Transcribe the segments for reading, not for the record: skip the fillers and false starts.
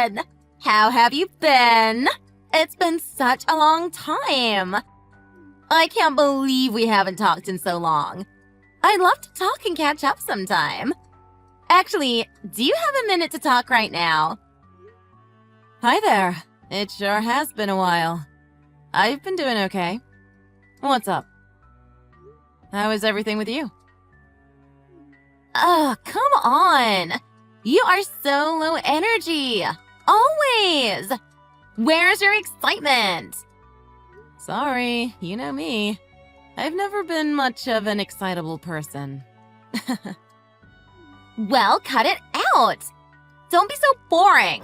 again! How have you been? It's been such a long time. I can't believe we haven't talked in so long. I'd love to talk and catch up sometime. Actually, do you have a minute to talk right now? Hi there. It sure has been a while. I've been doing okay. What's up? How is everything with you? Oh, come on. You are so low energy. Always. Where's your excitement? Sorry, you know me. I've never been much of an excitable person. Well, cut it out. Don't be so boring.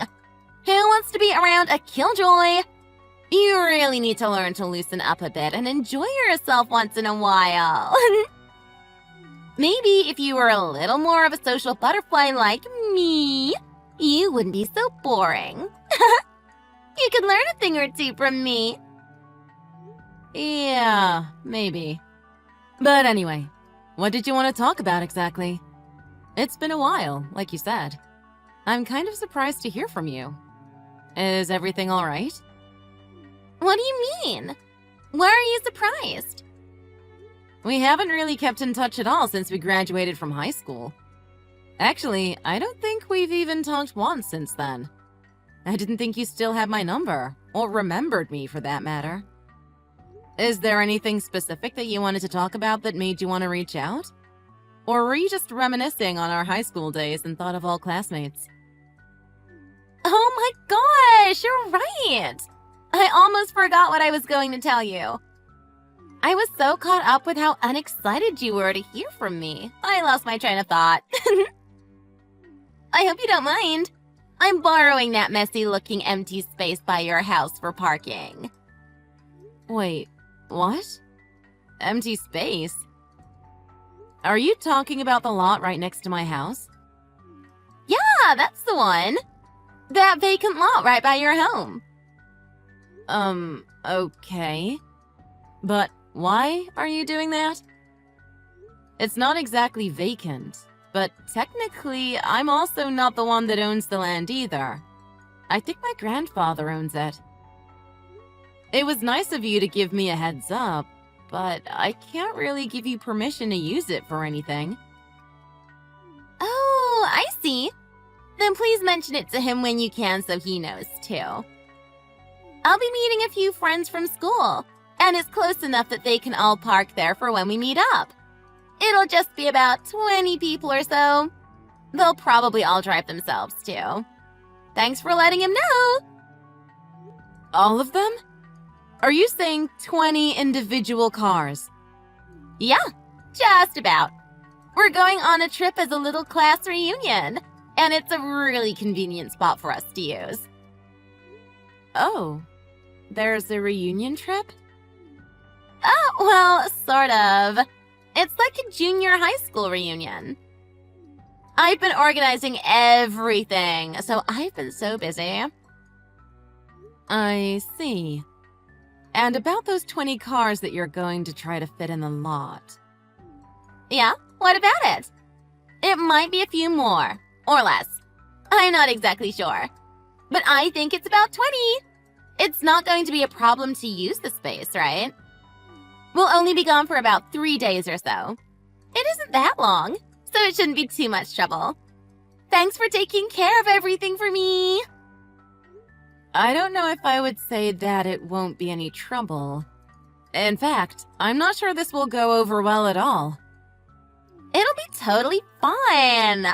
Who wants to be around a killjoy? You really need to learn to loosen up a bit and enjoy yourself once in a while. Maybe if you were a little more of a social butterfly like me, you wouldn't be so boring. You could learn a thing or two from me. Yeah, maybe. But anyway, what did you want to talk about exactly? It's been a while, like you said. I'm kind of surprised to hear from you. Is everything all right? What do you mean? Why are you surprised? We haven't really kept in touch at all since we graduated from high school. Actually, I don't think we've even talked once since then. I didn't think you still had my number, or remembered me for that matter. Is there anything specific that you wanted to talk about that made you want to reach out? Or were you just reminiscing on our high school days and thought of all classmates? Oh my gosh, you're right! I almost forgot what I was going to tell you. I was so caught up with how unexcited you were to hear from me. I lost my train of thought. I hope you don't mind. I'm borrowing that messy-looking empty space by your house for parking. Wait, what? Empty space? Are you talking about the lot right next to my house? Yeah, that's the one. That vacant lot right by your home. Okay. But why are you doing that? It's not exactly vacant, but technically, I'm also not the one that owns the land either. I think my grandfather owns it. It was nice of you to give me a heads up, but I can't really give you permission to use it for anything. Oh, I see. Then please mention it to him when you can so he knows too. I'll be meeting a few friends from school, and it's close enough that they can all park there for when we meet up. It'll just be about 20 people or so. They'll probably all drive themselves too. Thanks for letting him know. All of them? Are you saying 20 individual cars? Yeah, just about. We're going on a trip as a little class reunion, and it's a really convenient spot for us to use. Oh, there's a reunion trip? Oh, well, sort of. It's like a junior high school reunion. I've been organizing everything, so I've been so busy. I see. And about those 20 cars that you're going to try to fit in the lot. Yeah, what about it? It might be a few more, or less. I'm not exactly sure. But I think it's about 20. It's not going to be a problem to use the space, right? We'll only be gone for about 3 days or so. It isn't that long, so it shouldn't be too much trouble. Thanks for taking care of everything for me. I don't know if I would say that it won't be any trouble. In fact, I'm not sure this will go over well at all. It'll be totally fine.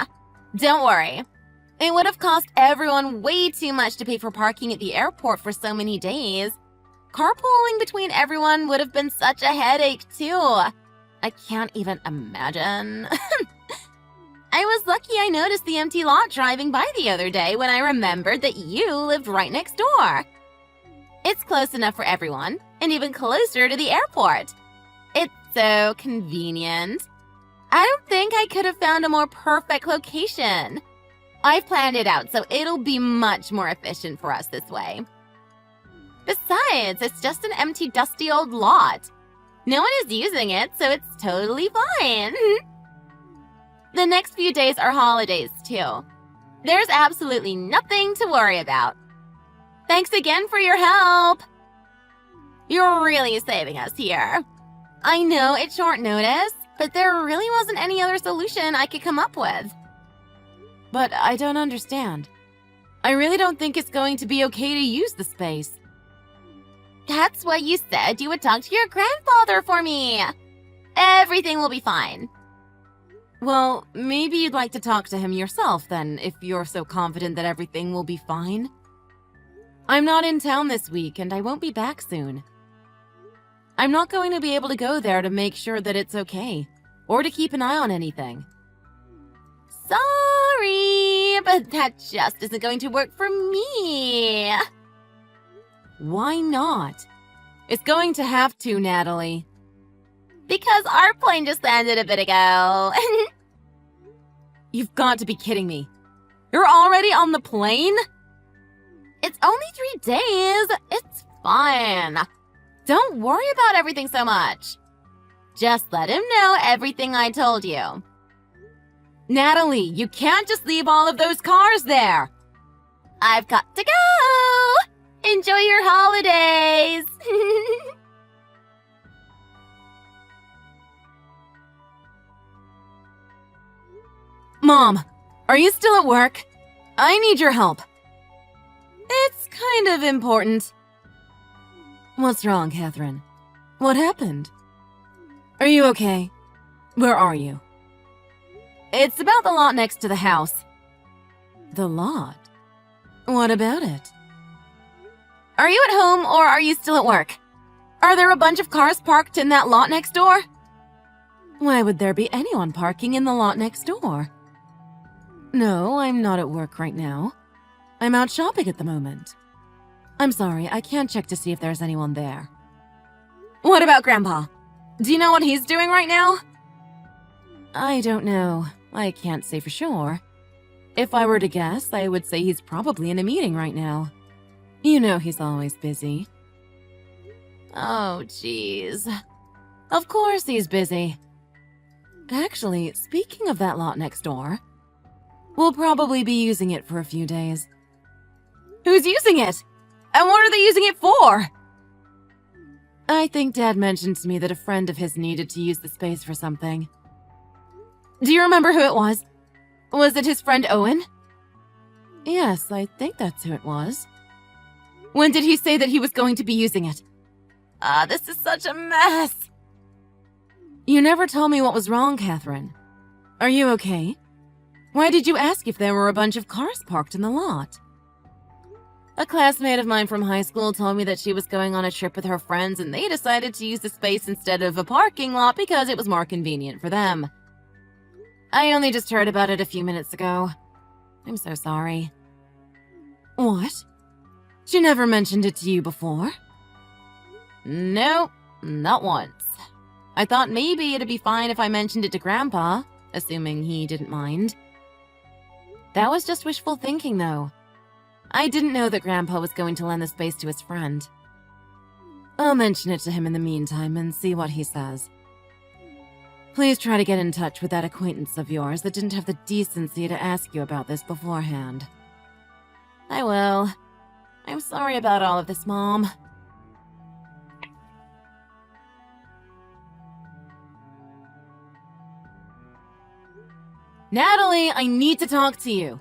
Don't worry. It would have cost everyone way too much to pay for parking at the airport for so many days. Carpooling between everyone would have been such a headache, too. I can't even imagine. I was lucky I noticed the empty lot driving by the other day when I remembered that you lived right next door. It's close enough for everyone, and even closer to the airport. It's so convenient. I don't think I could have found a more perfect location. I've planned it out, so it'll be much more efficient for us this way. Besides, it's just an empty, dusty old lot. No one is using it, so it's totally fine. The next few days are holidays, too. There's absolutely nothing to worry about. Thanks again for your help. You're really saving us here. I know it's short notice, but there really wasn't any other solution I could come up with. But I don't understand. I really don't think it's going to be okay to use the space. That's what you said you would talk to your grandfather for me. Everything will be fine. Well, maybe you'd like to talk to him yourself then, if you're so confident that everything will be fine. I'm not in town this week, and I won't be back soon. I'm not going to be able to go there to make sure that it's okay, or to keep an eye on anything. Sorry, but that just isn't going to work for me. Why not? It's going to have to, Natalie. Because our plane just landed a bit ago. You've got to be kidding me. You're already on the plane? It's only 3 days. It's fine. Don't worry about everything so much. Just let him know everything I told you. Natalie, you can't just leave all of those cars there. I've got to go. Enjoy your holidays. Mom, are you still at work? I need your help. It's kind of important. What's wrong, Catherine? What happened? Are you okay? Where are you? It's about the lot next to the house. The lot? What about it? Are you at home or are you still at work? Are there a bunch of cars parked in that lot next door? Why would there be anyone parking in the lot next door? No, I'm not at work right now. I'm out shopping at the moment. I'm sorry, I can't check to see if there's anyone there. What about Grandpa? Do you know what he's doing right now? I don't know. I can't say for sure. If I were to guess, I would say he's probably in a meeting right now. You know he's always busy. Oh, jeez. Of course he's busy. Actually, speaking of that lot next door, we'll probably be using it for a few days. Who's using it? And what are they using it for? I think Dad mentioned to me that a friend of his needed to use the space for something. Do you remember who it was? Was it his friend Owen? Yes, I think that's who it was. When did he say that he was going to be using it? This is such a mess. You never told me what was wrong, Catherine. Are you okay? Why did you ask if there were a bunch of cars parked in the lot? A classmate of mine from high school told me that she was going on a trip with her friends and they decided to use the space instead of a parking lot because it was more convenient for them. I only just heard about it a few minutes ago. I'm so sorry. What? She never mentioned it to you before? Nope, not once. I thought maybe it'd be fine if I mentioned it to Grandpa, assuming he didn't mind. That was just wishful thinking, though. I didn't know that Grandpa was going to lend the space to his friend. I'll mention it to him in the meantime and see what he says. Please try to get in touch with that acquaintance of yours that didn't have the decency to ask you about this beforehand. I will. I'm sorry about all of this, Mom. Natalie, I need to talk to you.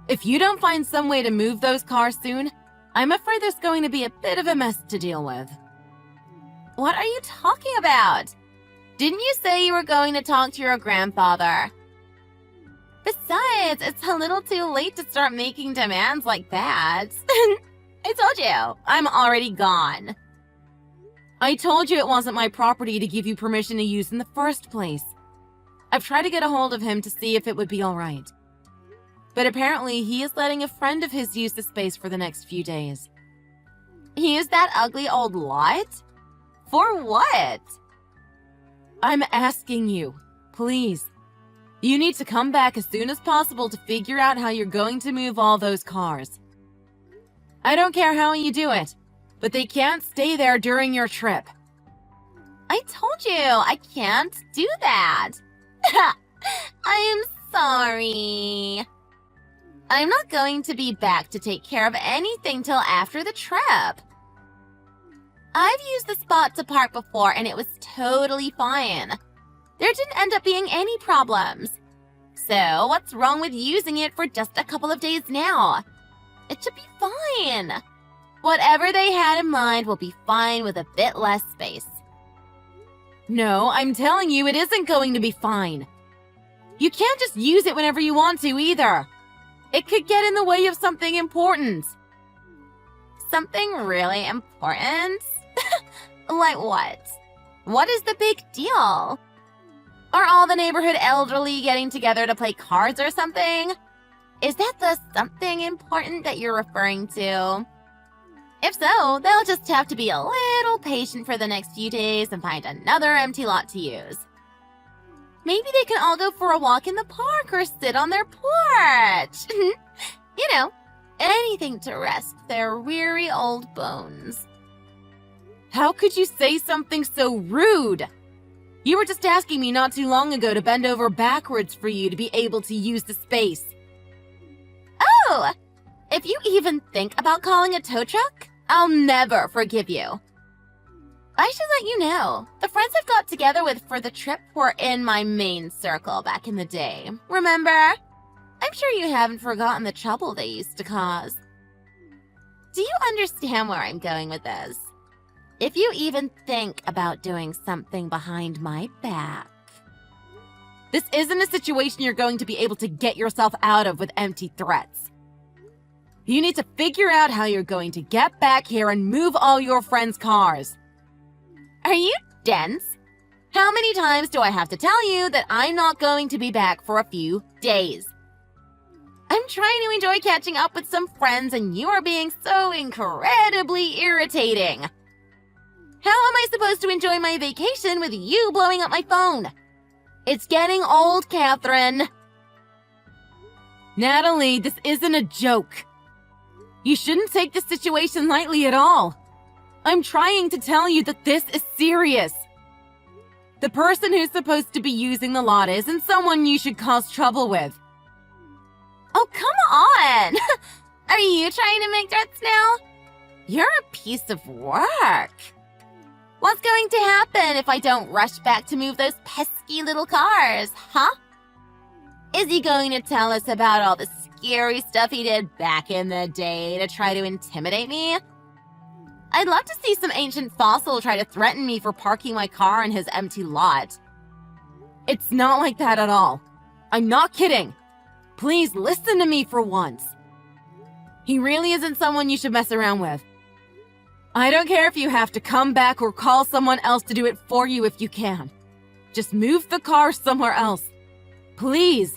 If you don't find some way to move those cars soon, I'm afraid there's going to be a bit of a mess to deal with. What are you talking about? Didn't you say you were going to talk to your grandfather? Besides, it's a little too late to start making demands like that. I told you, I'm already gone. I told you it wasn't my property to give you permission to use in the first place. I've tried to get a hold of him to see if it would be alright. But apparently he is letting a friend of his use the space for the next few days. Use that ugly old lot? For what? I'm asking you, please. You need to come back as soon as possible to figure out how you're going to move all those cars. I don't care how you do it, but they can't stay there during your trip. I told you, I can't do that. I am sorry. I'm not going to be back to take care of anything till after the trip. I've used the spot to park before and it was totally fine. There didn't end up being any problems. So what's wrong with using it for just a couple of days now? It should be fine. Whatever they had in mind will be fine with a bit less space. No, I'm telling you, it isn't going to be fine. You can't just use it whenever you want to either. It could get in the way of something important. Something really important? Like what? What is the big deal? Are all the neighborhood elderly getting together to play cards or something? Is that the something important that you're referring to? If so, they'll just have to be a little patient for the next few days and find another empty lot to use. Maybe they can all go for a walk in the park or sit on their porch. You know, anything to rest their weary old bones. How could you say something so rude? You were just asking me not too long ago to bend over backwards for you to be able to use the space. Oh! If you even think about calling a tow truck, I'll never forgive you. I should let you know, the friends I've got together with for the trip were in my main circle back in the day. Remember? I'm sure you haven't forgotten the trouble they used to cause. Do you understand where I'm going with this? If you even think about doing something behind my back. This isn't a situation you're going to be able to get yourself out of with empty threats. You need to figure out how you're going to get back here and move all your friends' cars. Are you dense? How many times do I have to tell you that I'm not going to be back for a few days? I'm trying to enjoy catching up with some friends and you are being so incredibly irritating. How am I supposed to enjoy my vacation with you blowing up my phone? It's getting old, Catherine. Natalie, this isn't a joke. You shouldn't take this situation lightly at all. I'm trying to tell you that this is serious. The person who's supposed to be using the lot isn't someone you should cause trouble with. Oh, come on! Are you trying to make threats now? You're a piece of work. What's going to happen if I don't rush back to move those pesky little cars, huh? Is he going to tell us about all the scary stuff he did back in the day to try to intimidate me? I'd love to see some ancient fossil try to threaten me for parking my car in his empty lot. It's not like that at all. I'm not kidding. Please listen to me for once. He really isn't someone you should mess around with. I don't care if you have to come back or call someone else to do it for you if you can. Just move the car somewhere else. Please.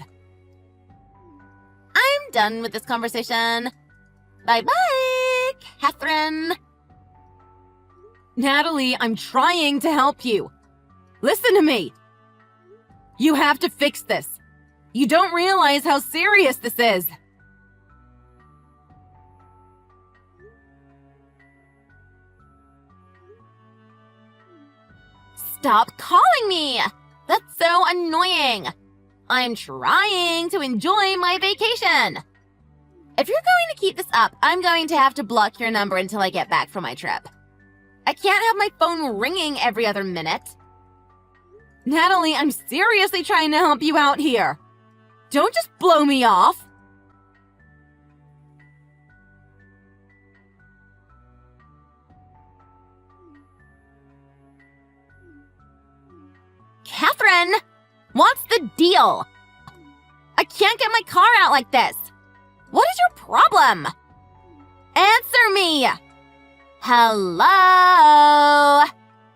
I'm done with this conversation. Bye-bye, Catherine. Natalie, I'm trying to help you. Listen to me. You have to fix this. You don't realize how serious this is. Stop calling me! That's so annoying. I'm trying to enjoy my vacation. If you're going to keep this up, I'm going to have to block your number until I get back from my trip. I can't have my phone ringing every other minute. Natalie, I'm seriously trying to help you out here. Don't just blow me off. Catherine, what's the deal? I can't get my car out like this. What is your problem? Answer me. Hello?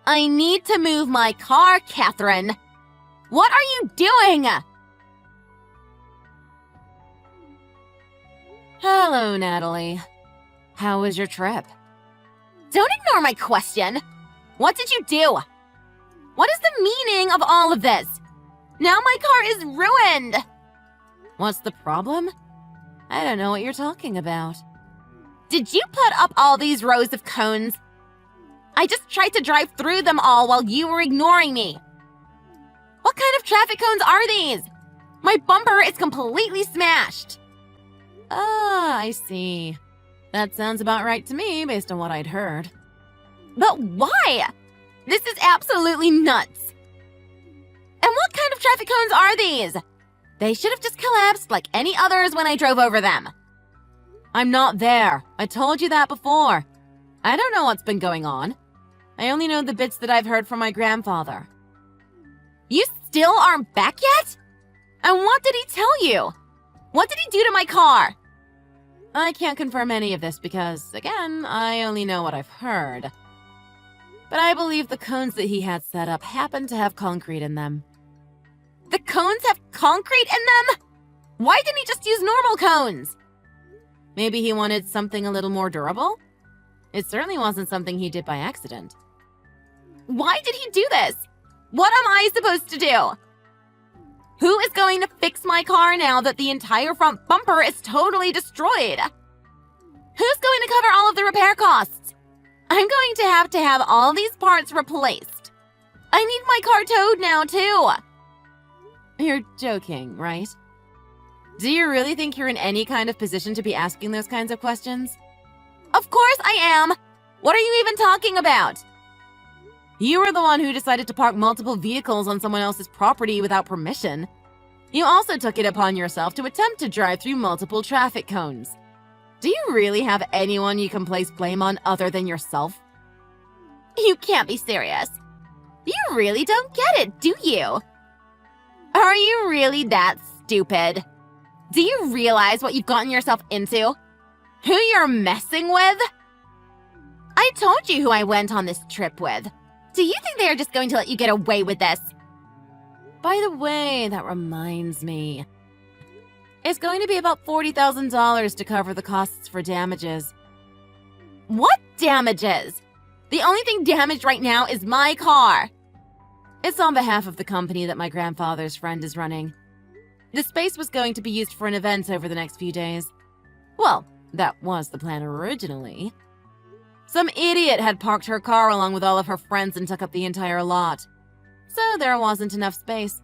I need to move my car, Catherine. What are you doing? Hello, Natalie. How was your trip? Don't ignore my question. What did you do? What is the meaning of all of this? Now my car is ruined. What's the problem? I don't know what you're talking about. Did you put up all these rows of cones? I just tried to drive through them all while you were ignoring me. What kind of traffic cones are these? My bumper is completely smashed. I see. That sounds about right to me based on what I'd heard. But why? This is absolutely nuts. And what kind of traffic cones are these? They should have just collapsed like any others when I drove over them. I'm not there. I told you that before. I don't know what's been going on. I only know the bits that I've heard from my grandfather. You still aren't back yet? And what did he tell you? What did he do to my car? I can't confirm any of this because, again, I only know what I've heard. But I believe the cones that he had set up happened to have concrete in them. The cones have concrete in them? Why didn't he just use normal cones? Maybe he wanted something a little more durable? It certainly wasn't something he did by accident. Why did he do this? What am I supposed to do? Who is going to fix my car now that the entire front bumper is totally destroyed? Who's going to cover all of the repair costs? I'm going to have all these parts replaced. I need my car towed now, too. You're joking, right? Do you really think you're in any kind of position to be asking those kinds of questions? Of course I am! What are you even talking about? You were the one who decided to park multiple vehicles on someone else's property without permission. You also took it upon yourself to attempt to drive through multiple traffic cones. Do you really have anyone you can place blame on other than yourself? You can't be serious. You really don't get it, do you? Are you really that stupid? Do you realize what you've gotten yourself into? Who you're messing with? I told you who I went on this trip with. Do you think they are just going to let you get away with this? By the way, that reminds me. It's going to be about $40,000 to cover the costs for damages. What damages? The only thing damaged right now is my car. It's on behalf of the company that my grandfather's friend is running. The space was going to be used for an event over the next few days. Well, that was the plan originally. Some idiot had parked her car along with all of her friends and took up the entire lot. So there wasn't enough space.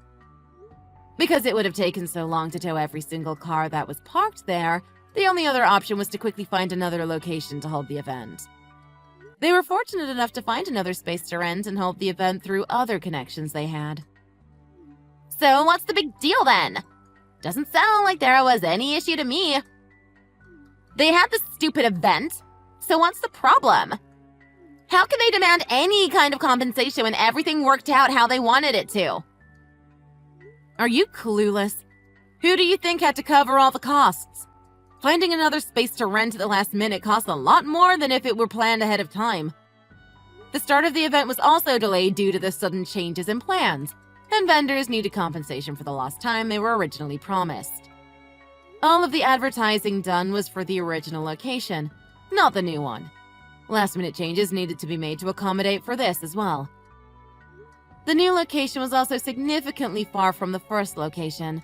Because it would have taken so long to tow every single car that was parked there, the only other option was to quickly find another location to hold the event. They were fortunate enough to find another space to rent and hold the event through other connections they had. So what's the big deal then? Doesn't sound like there was any issue to me. They had this stupid event, so what's the problem? How can they demand any kind of compensation when everything worked out how they wanted it to? Are you clueless? Who do you think had to cover all the costs? Finding another space to rent at the last minute costs a lot more than if it were planned ahead of time. The start of the event was also delayed due to the sudden changes in plans, and vendors needed compensation for the lost time they were originally promised. All of the advertising done was for the original location, not the new one. Last-minute changes needed to be made to accommodate for this as well. The new location was also significantly far from the first location.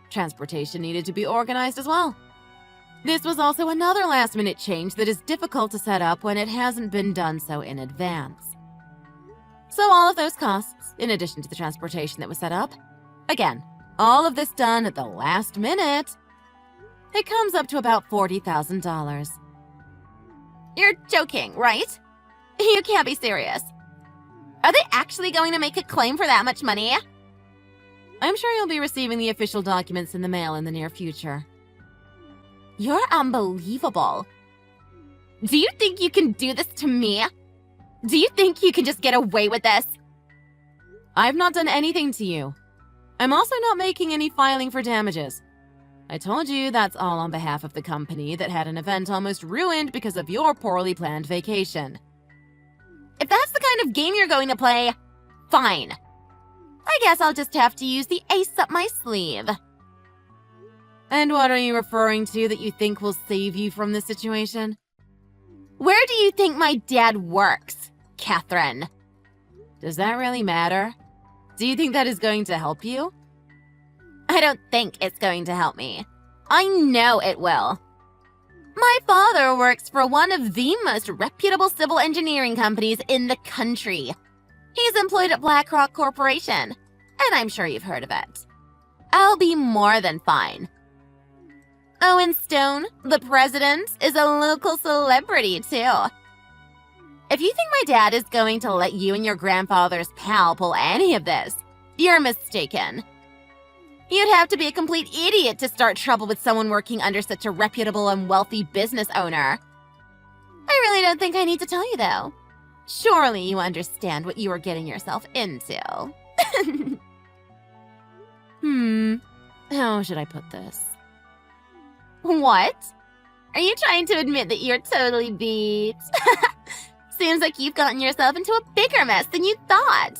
Transportation needed to be organized as well. This was also another last-minute change that is difficult to set up when it hasn't been done so in advance. So all of those costs, in addition to the transportation that was set up, again, all of this done at the last minute, it comes up to about $40,000. You're joking, right? You can't be serious. Are they actually going to make a claim for that much money? I'm sure you'll be receiving the official documents in the mail in the near future. You're unbelievable. Do you think you can do this to me? Do you think you can just get away with this? I've not done anything to you. I'm also not making any filing for damages. I told you that's all on behalf of the company that had an event almost ruined because of your poorly planned vacation. If that's the kind of game you're going to play, fine. I guess I'll just have to use the ace up my sleeve. And what are you referring to that you think will save you from this situation? Where do you think my dad works, Catherine? Does that really matter? Do you think that is going to help you? I don't think it's going to help me. I know it will. My father works for one of the most reputable civil engineering companies in the country. He's employed at BlackRock Corporation, and I'm sure you've heard of it. I'll be more than fine. Oh, and Stone, the president, is a local celebrity, too. If you think my dad is going to let you and your grandfather's pal pull any of this, you're mistaken. You'd have to be a complete idiot to start trouble with someone working under such a reputable and wealthy business owner. I really don't think I need to tell you, though. Surely you understand what you are getting yourself into. How should I put this? What? Are you trying to admit that you're totally beat? Seems like you've gotten yourself into a bigger mess than you thought.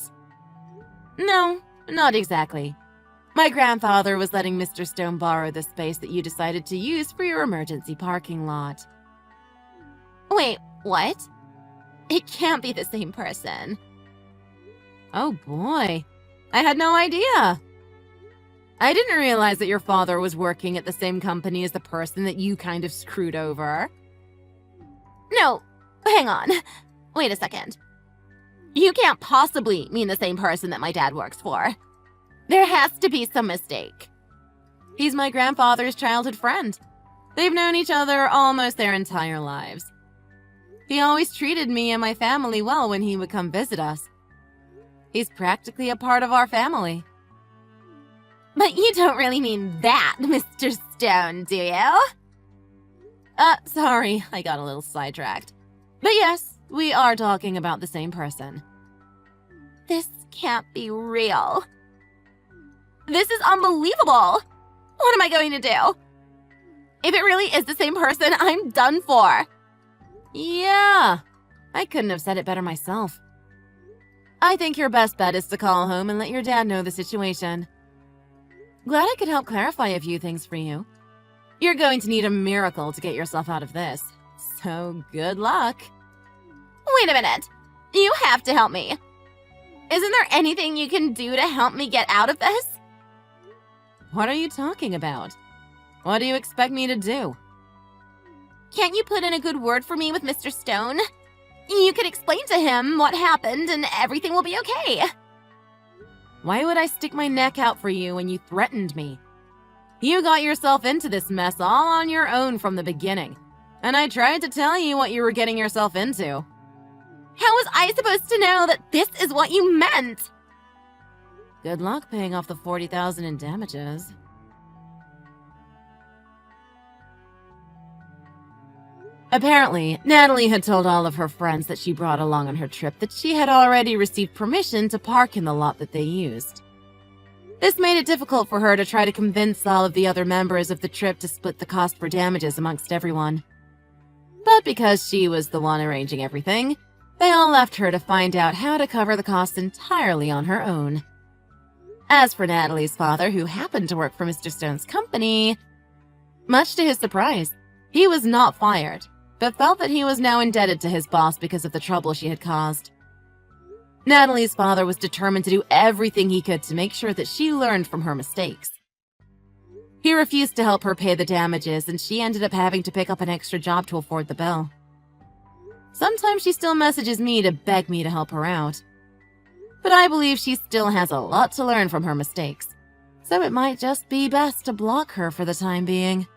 No, not exactly. My grandfather was letting Mr. Stone borrow the space that you decided to use for your emergency parking lot. Wait, what? It can't be the same person. Oh boy, I had no idea. I didn't realize that your father was working at the same company as the person that you kind of screwed over. No, hang on. Wait a second. You can't possibly mean the same person that my dad works for. There has to be some mistake. He's my grandfather's childhood friend. They've known each other almost their entire lives. He always treated me and my family well when he would come visit us. He's practically a part of our family. But you don't really mean that, Mr. Stone, do you? Sorry, I got a little sidetracked. But yes, we are talking about the same person. This can't be real. This is unbelievable! What am I going to do? If it really is the same person, I'm done for. Yeah, I couldn't have said it better myself. I think your best bet is to call home and let your dad know the situation. Glad I could help clarify a few things for you. You're going to need a miracle to get yourself out of this, so good luck. Wait a minute. You have to help me. Isn't there anything you can do to help me get out of this? What are you talking about? What do you expect me to do? Can't you put in a good word for me with Mr. Stone? You could explain to him what happened and everything will be okay. Why would I stick my neck out for you when you threatened me? You got yourself into this mess all on your own from the beginning, and I tried to tell you what you were getting yourself into. How was I supposed to know that this is what you meant? Good luck paying off the $40,000 in damages. Apparently, Natalie had told all of her friends that she brought along on her trip that she had already received permission to park in the lot that they used. This made it difficult for her to try to convince all of the other members of the trip to split the cost for damages amongst everyone. But because she was the one arranging everything, they all left her to find out how to cover the cost entirely on her own. As for Natalie's father, who happened to work for Mr. Stone's company, much to his surprise, he was not fired, but felt that he was now indebted to his boss because of the trouble she had caused. Natalie's father was determined to do everything he could to make sure that she learned from her mistakes. He refused to help her pay the damages, and she ended up having to pick up an extra job to afford the bill. Sometimes she still messages me to beg me to help her out. But I believe she still has a lot to learn from her mistakes, so it might just be best to block her for the time being.